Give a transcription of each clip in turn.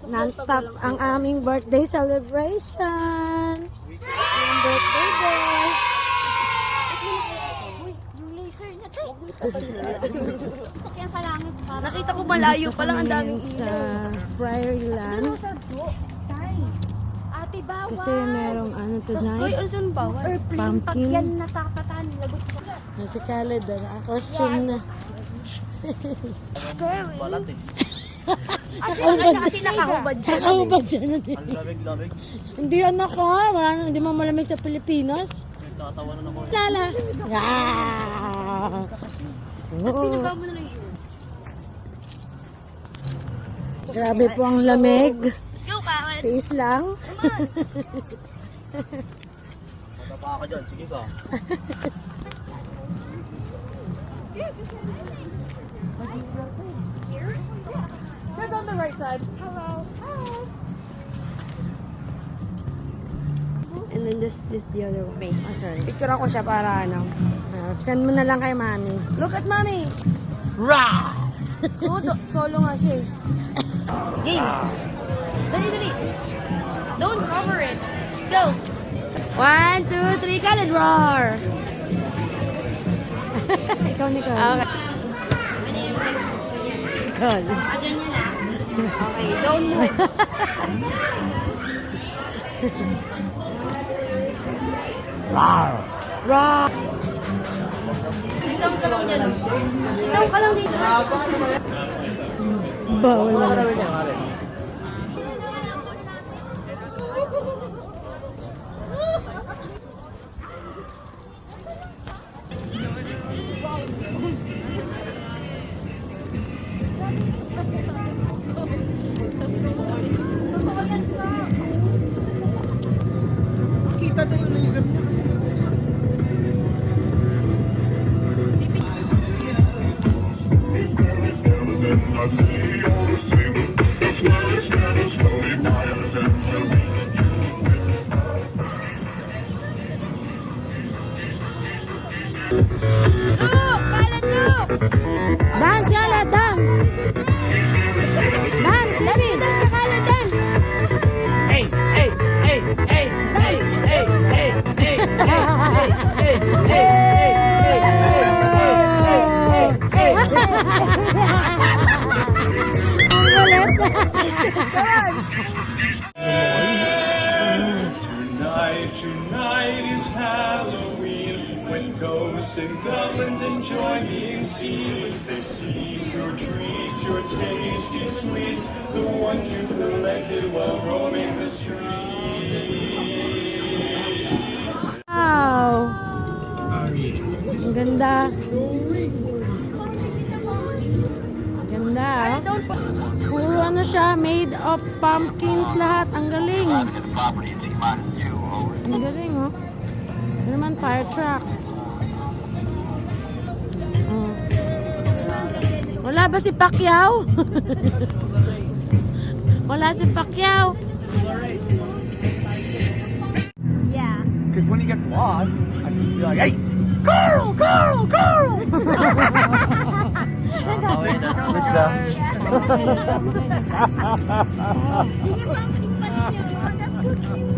Non-stop ang aming birthday celebration. Yung birthday boy. Uy, yung laser niya, te. Kaya sa langit. Nakita ko malayo pa lang ang daming Sa ilaw. Prioryland. Ano sa sky? Ate, bawal. Kasi merong ano Sa Sky, tonight. ano saan bawal? Airplane, pag Pumpkin. yan natatatan, lagot pa. Si Khaled, costume na. Scary. Kasi nakahubad siya. Nakahubad siya na din. Ang lamig-lamig. Hindi anak ko, hindi mo malamig sa Pilipinas. Nagtatawanan ako. Lala. Yeah. Binaba mo na lang yun. Grabe po ang lamig. Let's go, Karen. Tiis lang. Matapa ka dyan. Sige ka. Turn on the right side. Hello. Hello. And then this the other one. Oh, sorry. Picture ako siya para ano. Send mo na lang kay mami. Look at mommy. Rah! Solo nga siya eh. Game. Dali, dali. Don't cover it. Go. 1, 2, 3, Khaled, roar. Ikaw, Nicole. Okay. Nicole. Ganyan na. Okay, don't move. Rah! Sitaw ka lang dyan. Sitaw ka lang dito. Bawal na. Kita na yung laser niya kasi may usap. Dance, yala, dance! Dance, yali! Dance ka, Khaled, dance! Hey! Hey! Hey! Hey! Hey! Hey! Hey! Hey! Hey! Hey! Tonight is Halloween, when ghosts and goblins enjoy being seen. They seek your treats, your tasty sweets, the ones you collected while roaming the streets. Wow! Ang ganda. Ganda. Puro ano siya, made of pumpkins lahat. Ang galing. Ang galing, oh. Ano naman, fire truck. Oh. Wala ba si Pacquiao? Wala si Pacquiao. Yeah. Because when he gets lost, I can just be like, hey! Carl! Carl! Carl! Pizza. Yung pumpkin patch niyo. Oh, that's so cute.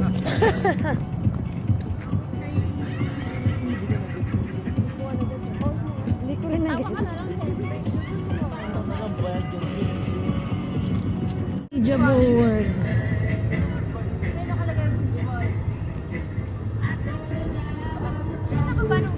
Hindi ko rin nag-gets. Jabo word. May nakalagay yung buwan. Sa kabano.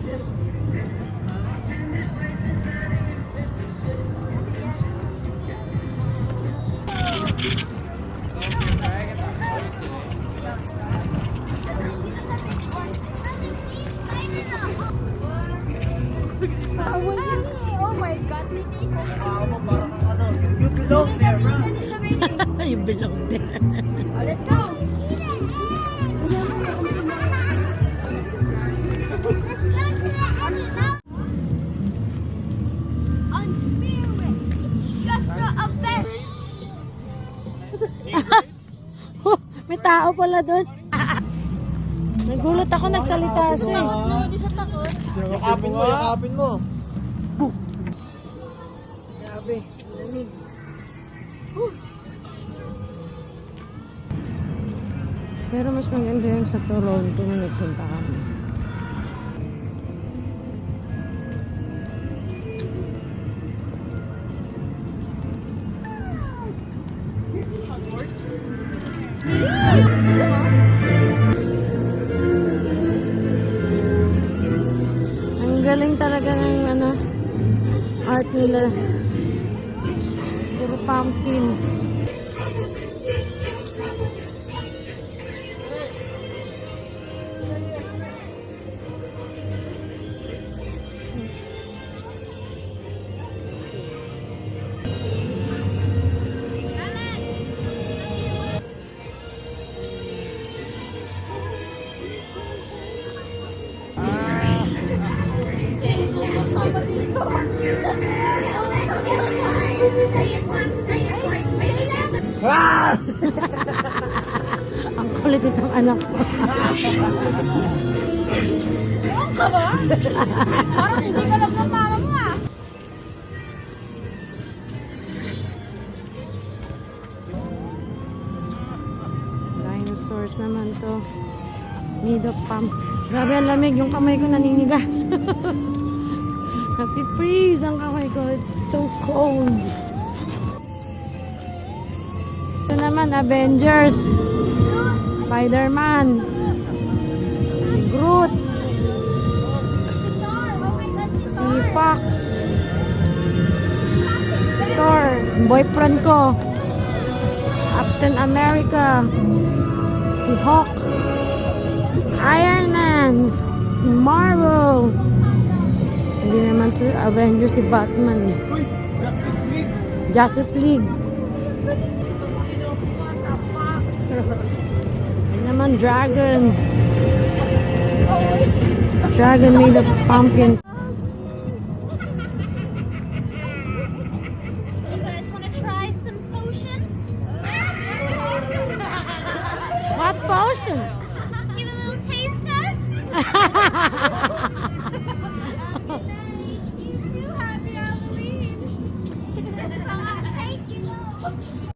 Oh my God, hindi ko. You belong there, bro. You belong there. Oh, let's go. Unfearless. It's just a event. May tao pala doon. Nagulat ako, nagsalita siya. Hindi siya takot. Yakapin mo, yakapin mo. Grabe, lamig. Pero mas maganda yun sa Toronto na nagpunta kami. Ang galing talaga ng ano, art nila. Puro pumpkin. Ang kulit itong anak ko. ka ba? Parang hindi ka lang ng mama mo ah. Dinosaurs naman to. Made of pump. Grabe ang lamig. Yung kamay ko naninigas. Happy freeze ang kamay ko. It's so cold. Ito naman, Avengers. Spider-Man. Si Groot. Si Fox. Thor. Boyfriend ko. Captain America. Si Hulk. Si Iron Man. Si Marvel. Hindi naman to Avengers, si Batman eh. Justice League. Hindi naman Dragon. Dragon made of pumpkins. You guys want to try some potion? What potions? Give a little taste test? You happy Halloween. This is my thank you.